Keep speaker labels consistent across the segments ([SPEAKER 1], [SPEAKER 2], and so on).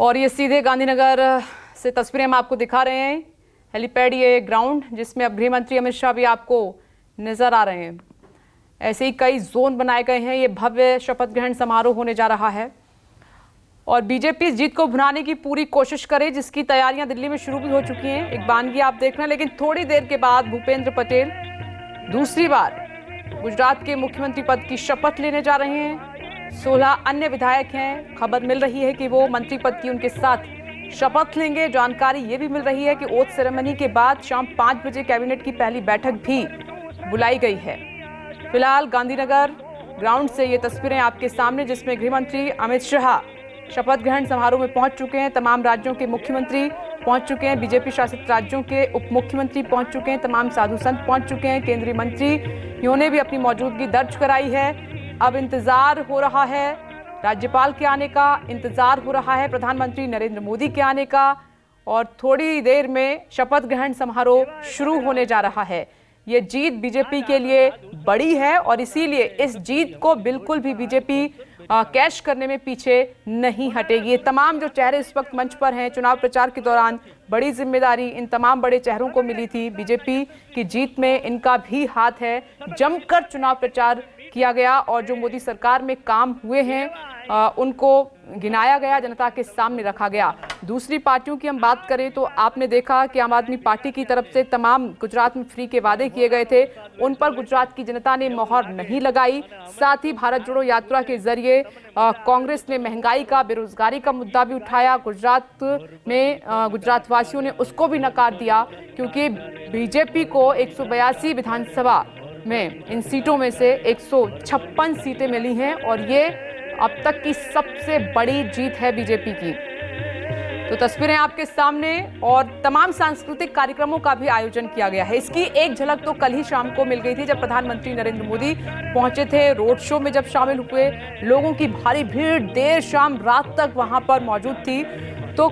[SPEAKER 1] और ये सीधे गांधीनगर से तस्वीरें हम आपको दिखा रहे हैं। हेलीपैड ये ग्राउंड जिसमें अब गृह मंत्री अमित शाह भी आपको नजर आ रहे हैं। ऐसे ही कई जोन बनाए गए हैं। ये भव्य शपथ ग्रहण समारोह होने जा रहा है और बीजेपी इस जीत को भुनाने की पूरी कोशिश करे, जिसकी तैयारियां दिल्ली में शुरू भी हो चुकी हैं। एक बानगी आप देख रहे हैं, लेकिन थोड़ी देर के बाद भूपेंद्र पटेल दूसरी बार गुजरात के मुख्यमंत्री पद की शपथ लेने जा रहे हैं। 16 अन्य विधायक हैं। खबर मिल रही है कि वो मंत्री पद की उनके साथ शपथ लेंगे। जानकारी ये भी मिल रही है कि ओथ सेरेमनी के बाद शाम 5 बजे कैबिनेट की पहली बैठक भी बुलाई गई है। फिलहाल गांधीनगर ग्राउंड से ये तस्वीरें आपके सामने, जिसमें गृह मंत्री अमित शाह शपथ ग्रहण समारोह में पहुंच चुके हैं। तमाम राज्यों के मुख्यमंत्री पहुंच चुके हैं। बीजेपी शासित राज्यों के उप मुख्यमंत्री पहुंच चुके हैं। तमाम साधु संत पहुंच चुके हैं। केंद्रीय मंत्रियों ने भी अपनी मौजूदगी दर्ज कराई है। अब इंतजार हो रहा है राज्यपाल के आने का, इंतजार हो रहा है प्रधानमंत्री नरेंद्र मोदी के आने का, और थोड़ी देर में शपथ ग्रहण समारोह शुरू होने जा रहा है। ये जीत बीजेपी के लिए बड़ी है और इसीलिए इस जीत को बिल्कुल भी बीजेपी कैश करने में पीछे नहीं हटेगी। ये तमाम जो चेहरे इस वक्त मंच पर हैं, चुनाव प्रचार के दौरान बड़ी जिम्मेदारी इन तमाम बड़े चेहरों को मिली थी। बीजेपी की जीत में इनका भी हाथ है। जमकर चुनाव प्रचार किया गया और जो मोदी सरकार में काम हुए हैं उनको गिनाया गया, जनता के सामने रखा गया। दूसरी पार्टियों की हम बात करें तो आपने देखा कि आम आदमी पार्टी की तरफ से तमाम गुजरात में फ्री के वादे किए गए थे, उन पर गुजरात की जनता ने मोहर नहीं लगाई। साथ ही भारत जोड़ो यात्रा के जरिए कांग्रेस ने महंगाई का, बेरोजगारी का मुद्दा भी उठाया। गुजरात में गुजरात वासियों ने उसको भी नकार दिया, क्योंकि बीजेपी को 182 विधानसभा में इन सीटों में से 156 सीटें मिली हैं और ये अब तक की सबसे बड़ी जीत है बीजेपी की। तो तस्वीरें आपके सामने, और तमाम सांस्कृतिक कार्यक्रमों का भी आयोजन किया गया है। इसकी एक झलक तो कल ही शाम को मिल गई थी, जब प्रधानमंत्री नरेंद्र मोदी पहुंचे थे। रोड शो में जब शामिल हुए, लोगों की भारी भीड़ देर शाम रात तक वहां पर मौजूद थी। तो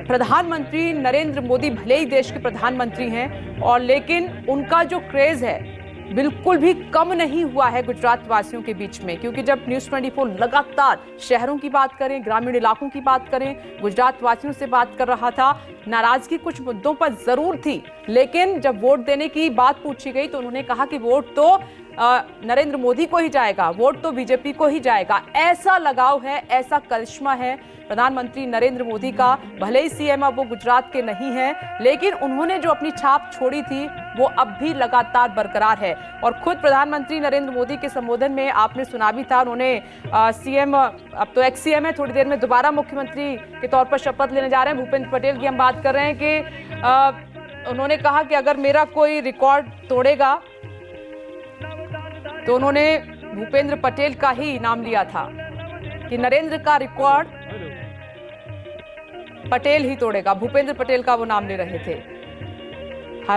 [SPEAKER 1] प्रधानमंत्री नरेंद्र मोदी भले ही देश के प्रधानमंत्री हैं, और लेकिन उनका जो क्रेज है बिल्कुल भी कम नहीं हुआ है गुजरात वासियों के बीच में। क्योंकि जब न्यूज़ 24 लगातार शहरों की बात करें, ग्रामीण इलाकों की बात करें, गुजरात वासियों से बात कर रहा था, नाराजगी कुछ मुद्दों पर जरूर थी, लेकिन जब वोट देने की बात पूछी गई तो उन्होंने कहा कि वोट तो नरेंद्र मोदी को ही जाएगा, वोट तो बीजेपी को ही जाएगा। ऐसा लगाव है, ऐसा करिश्मा है प्रधानमंत्री नरेंद्र मोदी का। भले ही सीएम अब वो गुजरात के नहीं हैं, लेकिन उन्होंने जो अपनी छाप छोड़ी थी वो अब भी लगातार बरकरार है। और खुद प्रधानमंत्री नरेंद्र मोदी के संबोधन में आपने सुना भी था, उन्होंने सीएम, अब तो एक्स सीएम है, थोड़ी देर में दोबारा मुख्यमंत्री के तौर पर शपथ लेने जा रहे हैं। भूपेंद्र पटेल की हम बात कर रहे हैं कि उन्होंने कहा कि अगर मेरा कोई रिकॉर्ड तोड़ेगा, तो उन्होंने भूपेंद्र पटेल का ही नाम लिया था कि नरेंद्र का रिकॉर्ड पटेल ही तोड़ेगा। भूपेंद्र पटेल का वो नाम ले रहे थे।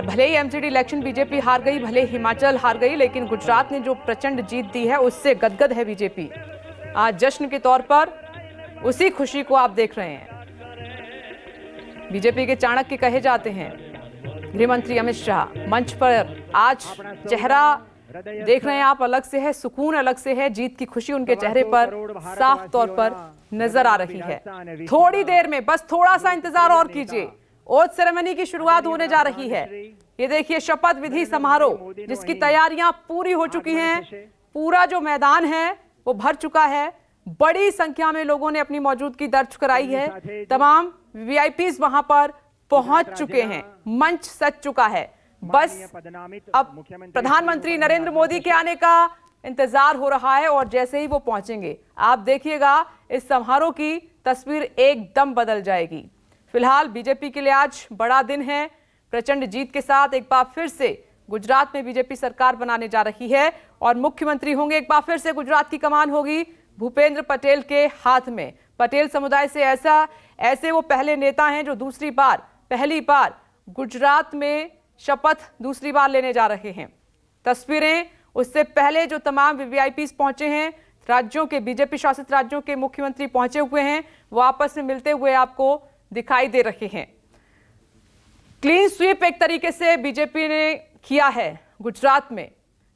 [SPEAKER 1] भले ही एमसीडी इलेक्शन बीजेपी हार गई, भले हिमाचल हार गई, लेकिन गुजरात ने जो प्रचंड जीत दी है उससे गदगद है बीजेपी। आज जश्न के तौर पर उसी खुशी को आप देख रहे हैं। बीजेपी के चाणक्य कहे जाते हैं गृह मंत्री अमित शाह। मंच पर आज चेहरा देख रहे हैं आप, अलग से है, सुकून अलग से है। जीत की खुशी उनके चेहरे पर साफ तौर पर नजर आ रही है। थोड़ी देर में, बस थोड़ा सा इंतजार और कीजिए, ओथ सेरेमनी की शुरुआत होने जा रही है। ये देखिए शपथ विधि समारोह, जिसकी तैयारियां पूरी हो चुकी हैं। पूरा जो मैदान है वो भर चुका है। बड़ी संख्या में लोगों ने अपनी मौजूदगी दर्ज कराई है। तमाम वीआईपीज वहां पर पहुंच चुके हैं। मंच सज चुका है। बस अब प्रधानमंत्री नरेंद्र मोदी के आने का इंतजार हो रहा है, और जैसे ही वो पहुंचेंगे आप देखिएगा इस समारोह की तस्वीर एकदम बदल जाएगी। फिलहाल बीजेपी के लिए आज बड़ा दिन है। प्रचंड जीत के साथ एक बार फिर से गुजरात में बीजेपी सरकार बनाने जा रही है और मुख्यमंत्री होंगे। एक बार फिर से गुजरात की कमान होगी भूपेंद्र पटेल के हाथ में। पटेल समुदाय से ऐसे वो पहले नेता हैं जो पहली बार गुजरात में शपथ दूसरी बार लेने जा रहे हैं। तस्वीरें उससे पहले जो तमाम वीवीआईपीज पहुंचे हैं, राज्यों के, बीजेपी शासित राज्यों के मुख्यमंत्री पहुंचे हुए हैं, वो आपस में मिलते हुए आपको दिखाई दे रहे हैं। क्लीन स्वीप एक तरीके से बीजेपी ने किया है गुजरात में।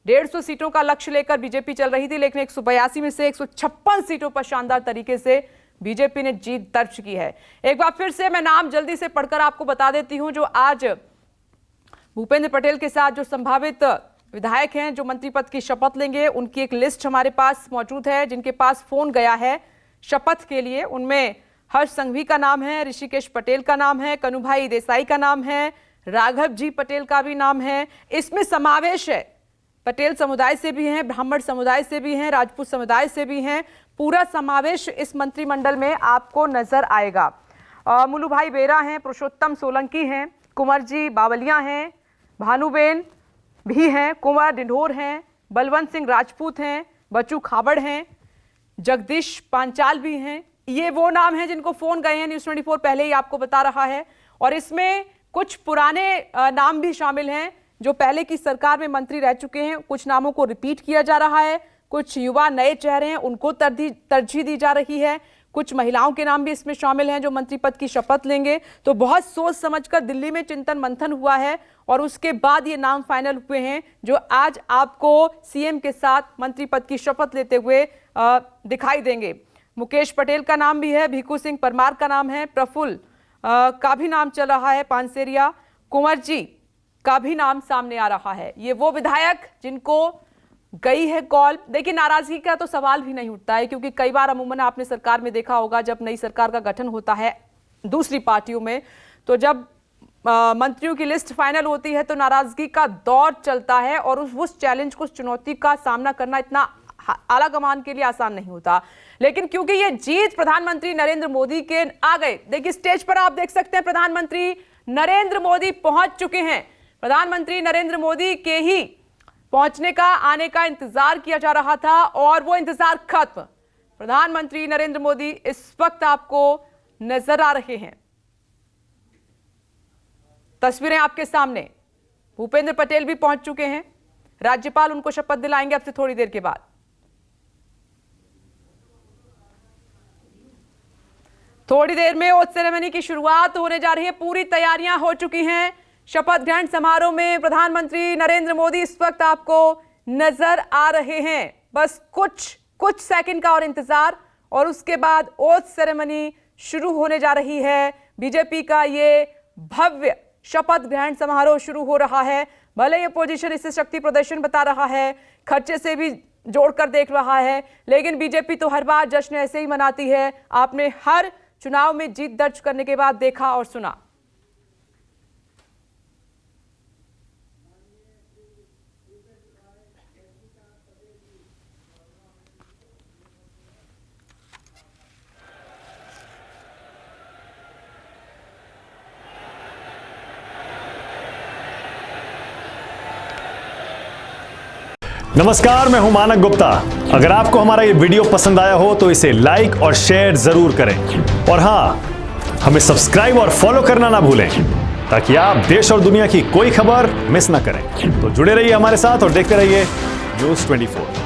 [SPEAKER 1] 150 सीटों का लक्ष्य लेकर बीजेपी चल रही थी, लेकिन 182 में से 156 सीटों पर शानदार तरीके से बीजेपी ने जीत दर्ज की है। एक बार फिर से मैं नाम जल्दी से पढ़कर आपको बता देती हूं जो आज भूपेंद्र पटेल के साथ जो संभावित विधायक हैं जो मंत्री पद की शपथ लेंगे, उनकी एक लिस्ट हमारे पास मौजूद है जिनके पास फोन गया है शपथ के लिए। उनमें हर्ष संघवी का नाम है, ऋषिकेश पटेल का नाम है, कन्हूभाई देसाई का नाम है, राघव जी पटेल का भी नाम है। इसमें समावेश है पटेल समुदाय से भी हैं, ब्राह्मण समुदाय से भी हैं, राजपूत समुदाय से भी हैं। पूरा समावेश इस मंत्रिमंडल में आपको नजर आएगा। मुलू भाई बेरा हैं, पुरुषोत्तम सोलंकी हैं, कुंवर जी बावलिया हैं, भानुबेन भी हैं, कुंवर डिंढोर हैं, बलवंत सिंह राजपूत हैं, बच्चू खाबड़ हैं, जगदीश पांचाल भी हैं। ये वो नाम हैं जिनको फोन गए हैं, न्यूज़ 24 पहले ही आपको बता रहा है। और इसमें कुछ पुराने नाम भी शामिल हैं जो पहले की सरकार में मंत्री रह चुके हैं। कुछ नामों को रिपीट किया जा रहा है, कुछ युवा नए चेहरे हैं उनको तरजीह दी जा रही है, कुछ महिलाओं के नाम भी इसमें शामिल हैं जो मंत्री पद की शपथ लेंगे। तो बहुत सोच समझकर दिल्ली में चिंतन मंथन हुआ है और उसके बाद ये नाम फाइनल हुए हैं जो आज आपको सीएम के साथ मंत्री पद की शपथ लेते हुए दिखाई देंगे। मुकेश पटेल का नाम भी है, भिखू सिंह परमार का नाम है, प्रफुल्ल का भी नाम चल रहा है, पानसेरिया, कुंवर जी का भी नाम सामने आ रहा है। ये वो विधायक जिनको गई है कॉल। देखिए, नाराजगी का तो सवाल भी नहीं उठता है क्योंकि कई बार अमूमन आपने सरकार में देखा होगा जब नई सरकार का गठन होता है दूसरी पार्टियों में, तो जब मंत्रियों की लिस्ट फाइनल होती है तो नाराजगी का दौर चलता है और उस चैलेंज को, उस चुनौती का सामना करना इतना आला कमान के लिए आसान नहीं होता। लेकिन क्योंकि ये जीत प्रधानमंत्री नरेंद्र मोदी के आ गए, देखिए स्टेज पर आप देख सकते हैं प्रधानमंत्री नरेंद्र मोदी पहुंच चुके हैं। प्रधानमंत्री नरेंद्र मोदी के ही पहुंचने का, आने का इंतजार किया जा रहा था और वो इंतजार खत्म। प्रधानमंत्री नरेंद्र मोदी इस वक्त आपको नजर आ रहे हैं। तस्वीरें आपके सामने, भूपेंद्र पटेल भी पहुंच चुके हैं, राज्यपाल उनको शपथ दिलाएंगे अब से थोड़ी देर के बाद। थोड़ी देर में ओथ सेरेमनी की शुरुआत होने जा रही है, पूरी तैयारियां हो चुकी हैं। शपथ ग्रहण समारोह में प्रधानमंत्री नरेंद्र मोदी इस वक्त आपको नजर आ रहे हैं। बस कुछ सेकंड का और इंतजार और उसके बाद ओथ सेरेमनी शुरू होने जा रही है। बीजेपी का ये भव्य शपथ ग्रहण समारोह शुरू हो रहा है। भले ये पोजीशन इसे शक्ति प्रदर्शन बता रहा है, खर्चे से भी जोड़कर देख रहा है, लेकिन बीजेपी तो हर बार जश्न ऐसे ही मनाती है। आपने हर चुनाव में जीत दर्ज करने के बाद देखा और सुना।
[SPEAKER 2] नमस्कार, मैं हूं मानक गुप्ता। अगर आपको हमारा ये वीडियो पसंद आया हो तो इसे लाइक और शेयर जरूर करें और हां, हमें सब्सक्राइब और फॉलो करना ना भूलें ताकि आप देश और दुनिया की कोई खबर मिस ना करें। तो जुड़े रहिए हमारे साथ और देखते रहिए न्यूज़ 24।